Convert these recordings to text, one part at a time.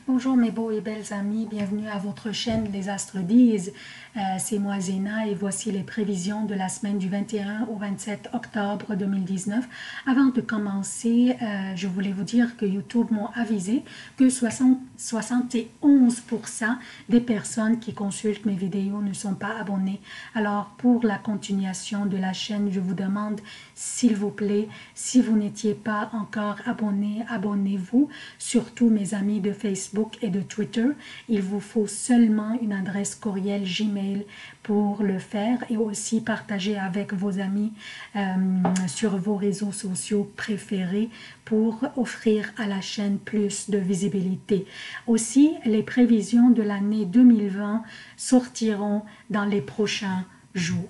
Bonjour mes beaux et belles amis, bienvenue à votre chaîne Les Astres disent. C'est moi Zéna et voici les prévisions de la semaine du 21 au 27 octobre 2019. Avant de commencer, je voulais vous dire que YouTube m'a avisé que 71% des personnes qui consultent mes vidéos ne sont pas abonnées. Alors pour la continuation de la chaîne, je vous demande s'il vous plaît, si vous n'étiez pas encore abonné, abonnez-vous, surtout mes amis de Facebook et de Twitter. Il vous faut seulement une adresse courriel Gmail pour le faire et aussi partager avec vos amis sur vos réseaux sociaux préférés pour offrir à la chaîne plus de visibilité. Aussi, les prévisions de l'année 2020 sortiront dans les prochains jours.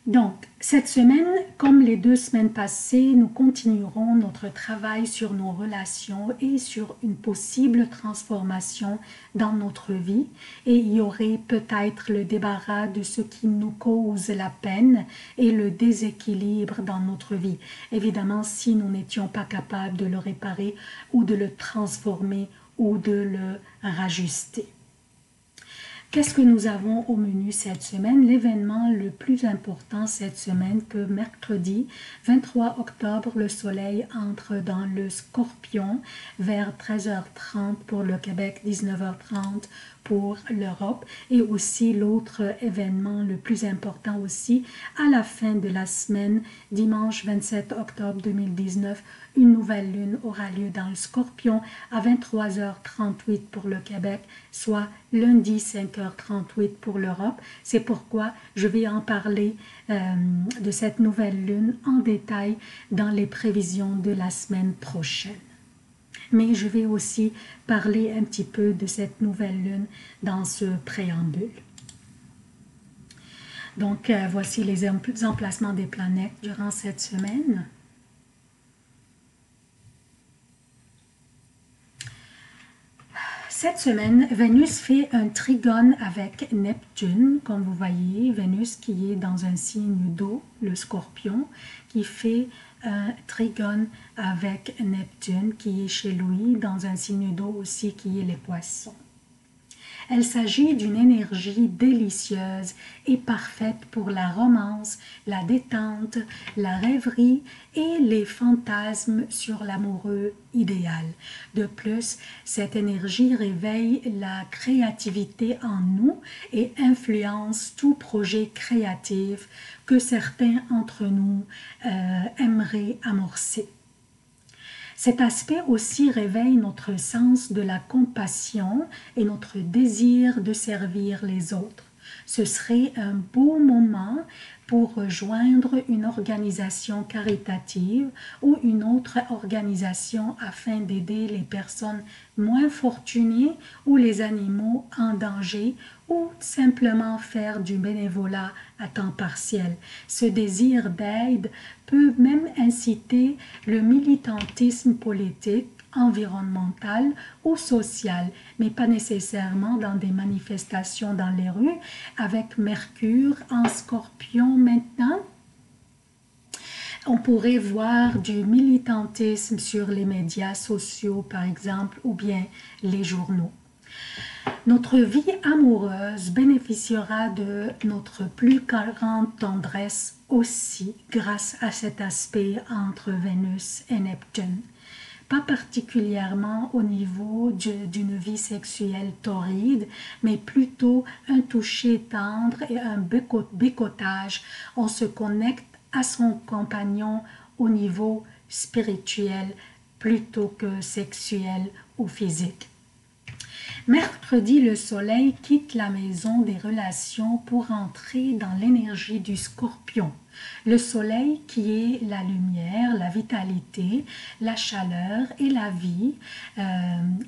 Donc, cette semaine, comme les 2 semaines passées, nous continuerons notre travail sur nos relations et sur une possible transformation dans notre vie. Et il y aurait peut-être le débarras de ce qui nous cause la peine et le déséquilibre dans notre vie. Évidemment, si nous n'étions pas capables de le réparer ou de le transformer ou de le rajuster. Qu'est-ce que nous avons au menu cette semaine? L'événement le plus important cette semaine, que mercredi 23 octobre, le soleil entre dans le Scorpion vers 13h30 pour le Québec, 19h30 pour l'Europe. Et aussi l'autre événement le plus important aussi, à la fin de la semaine, dimanche 27 octobre 2019, une nouvelle lune aura lieu dans le Scorpion à 23h38 pour le Québec, soit lundi 5h38 pour l'Europe. C'est pourquoi je vais en parler de cette nouvelle lune en détail dans les prévisions de la semaine prochaine. Mais je vais aussi parler un petit peu de cette nouvelle lune dans ce préambule. Donc, voici les emplacements des planètes durant cette semaine. Cette semaine, Vénus fait un trigone avec Neptune, comme vous voyez, Vénus qui est dans un signe d'eau, le Scorpion, qui fait un trigone avec Neptune qui est chez lui dans un signe d'eau aussi qui est les Poissons. Il s'agit d'une énergie délicieuse et parfaite pour la romance, la détente, la rêverie et les fantasmes sur l'amoureux idéal. De plus, cette énergie réveille la créativité en nous et influence tout projet créatif que certains d'entre nous aimeraient amorcer. Cet aspect aussi réveille notre sens de la compassion et notre désir de servir les autres. Ce serait un beau moment pour rejoindre une organisation caritative ou une autre organisation afin d'aider les personnes moins fortunées ou les animaux en danger ou simplement faire du bénévolat à temps partiel. Ce désir d'aide peut même inciter le militantisme politique, environnemental ou social, mais pas nécessairement dans des manifestations dans les rues. Avec Mercure en Scorpion maintenant, on pourrait voir du militantisme sur les médias sociaux par exemple ou bien les journaux. Notre vie amoureuse bénéficiera de notre plus grande tendresse aussi grâce à cet aspect entre Vénus et Neptune. Pas particulièrement au niveau d'une vie sexuelle torride, mais plutôt un toucher tendre et un bécotage. On se connecte à son compagnon au niveau spirituel plutôt que sexuel ou physique. Mercredi, le soleil quitte la maison des relations pour entrer dans l'énergie du Scorpion. Le soleil qui est la lumière, la vitalité, la chaleur et la vie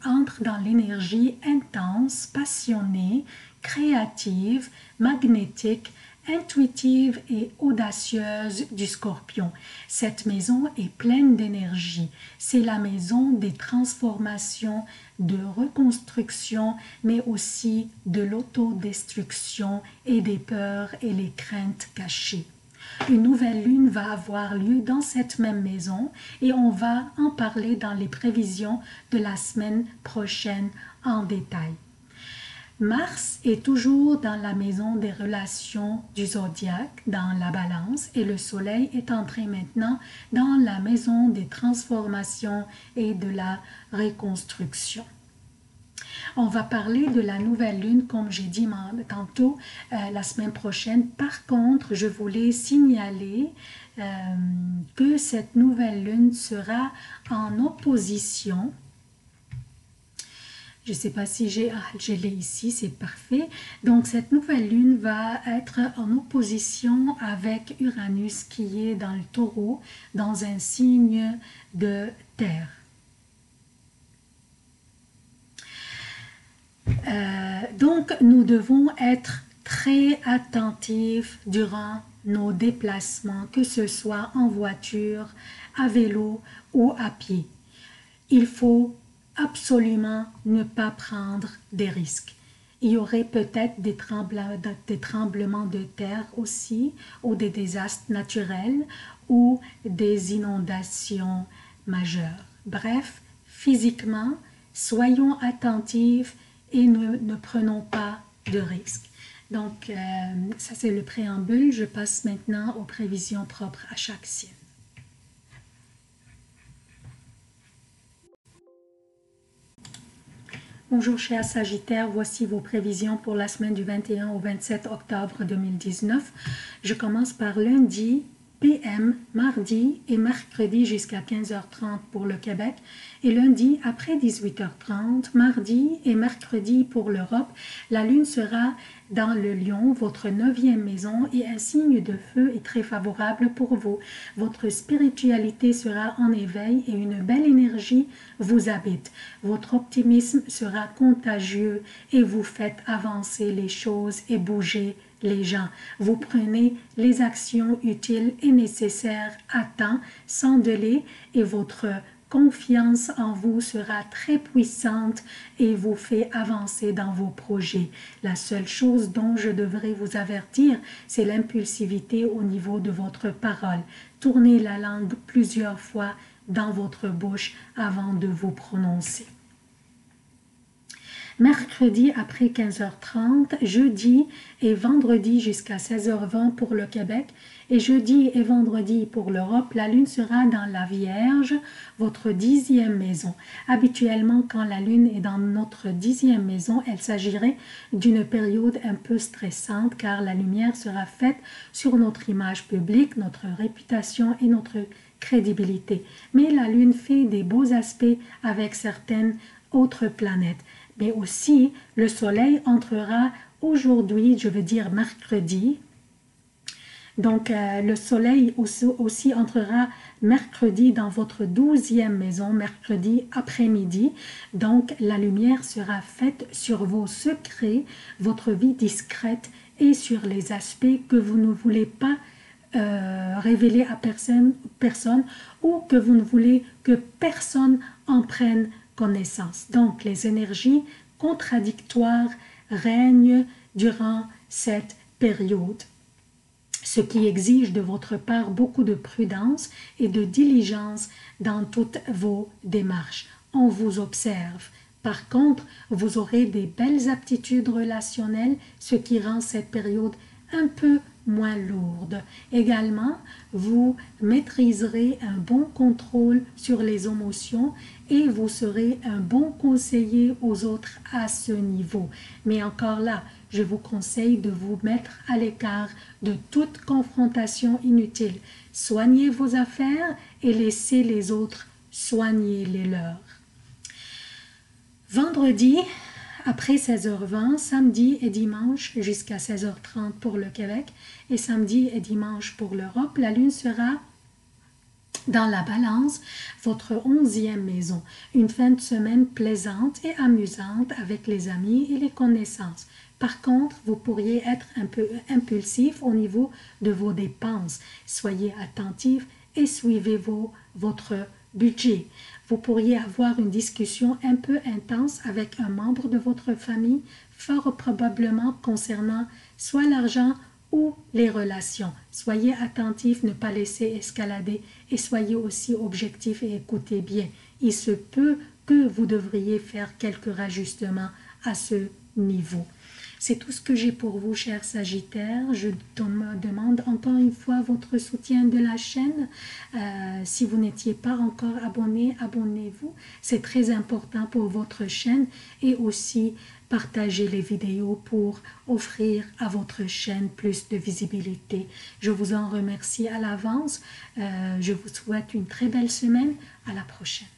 entre dans l'énergie intense, passionnée, créative, magnétique, intuitive et audacieuse du Scorpion. Cette maison est pleine d'énergie. C'est la maison des transformations, de reconstruction, mais aussi de l'autodestruction et des peurs et les craintes cachées. Une nouvelle lune va avoir lieu dans cette même maison et on va en parler dans les prévisions de la semaine prochaine en détail. Mars est toujours dans la maison des relations du zodiaque, dans la balance, et le soleil est entré maintenant dans la maison des transformations et de la reconstruction. On va parler de la nouvelle lune, comme j'ai dit tantôt, la semaine prochaine. Par contre, je voulais signaler que cette nouvelle lune sera en opposition. Je ne sais pas si je l'ai ici, c'est parfait. Donc, cette nouvelle lune va être en opposition avec Uranus qui est dans le taureau, dans un signe de terre. Donc, nous devons être très attentifs durant nos déplacements, que ce soit en voiture, à vélo ou à pied. Il faut absolument ne pas prendre des risques. Il y aurait peut-être des tremblements de terre aussi, ou des désastres naturels, ou des inondations majeures. Bref, physiquement, soyons attentifs et ne prenons pas de risques. Donc, ça c'est le préambule. Je passe maintenant aux prévisions propres à chaque signe. Bonjour chers Sagittaires, voici vos prévisions pour la semaine du 21 au 27 octobre 2019. Je commence par lundi, PM, mardi et mercredi jusqu'à 15h30 pour le Québec et lundi après 18h30, mardi et mercredi pour l'Europe. La lune sera dans le Lion, votre 9e maison, et un signe de feu est très favorable pour vous. Votre spiritualité sera en éveil et une belle énergie vous habite. Votre optimisme sera contagieux et vous faites avancer les choses et bouger les gens. Vous prenez les actions utiles et nécessaires à temps, sans délai, et votre confiance en vous sera très puissante et vous fait avancer dans vos projets. La seule chose dont je devrais vous avertir, c'est l'impulsivité au niveau de votre parole. Tournez la langue plusieurs fois dans votre bouche avant de vous prononcer. Mercredi après 15h30, jeudi et vendredi jusqu'à 16h20 pour le Québec et jeudi et vendredi pour l'Europe, la lune sera dans la Vierge, votre 10e maison. Habituellement, quand la lune est dans notre 10e maison, elle s'agirait d'une période un peu stressante car la lumière sera faite sur notre image publique, notre réputation et notre crédibilité. Mais la lune fait des beaux aspects avec certaines autres planètes. Mais aussi, le soleil entrera aujourd'hui, je veux dire mercredi. Donc, le soleil aussi entrera mercredi dans votre 12e maison, mercredi après-midi. Donc, la lumière sera faite sur vos secrets, votre vie discrète et sur les aspects que vous ne voulez pas révéler à personne ou que vous ne voulez que personne en prenne connaissance. Donc, les énergies contradictoires règnent durant cette période, ce qui exige de votre part beaucoup de prudence et de diligence dans toutes vos démarches. On vous observe. Par contre, vous aurez des belles aptitudes relationnelles, ce qui rend cette période un peu moins lourde. Également, vous maîtriserez un bon contrôle sur les émotions et vous serez un bon conseiller aux autres à ce niveau. Mais encore là, je vous conseille de vous mettre à l'écart de toute confrontation inutile. Soignez vos affaires et laissez les autres soigner les leurs. Vendredi, après 16h20, samedi et dimanche jusqu'à 16h30 pour le Québec et samedi et dimanche pour l'Europe, la lune sera dans la balance, votre 11e maison. Une fin de semaine plaisante et amusante avec les amis et les connaissances. Par contre, vous pourriez être un peu impulsif au niveau de vos dépenses. Soyez attentif et suivez votre budget. Vous pourriez avoir une discussion un peu intense avec un membre de votre famille, fort probablement concernant soit l'argent ou les relations. Soyez attentifs, ne pas laisser escalader et soyez aussi objectifs et écoutez bien. Il se peut que vous devriez faire quelques rajustements à ce niveau. C'est tout ce que j'ai pour vous, chers Sagittaires. Je demande encore une fois votre soutien de la chaîne. Si vous n'étiez pas encore abonné, abonnez-vous. C'est très important pour votre chaîne et aussi partagez les vidéos pour offrir à votre chaîne plus de visibilité. Je vous en remercie à l'avance. Je vous souhaite une très belle semaine. À la prochaine.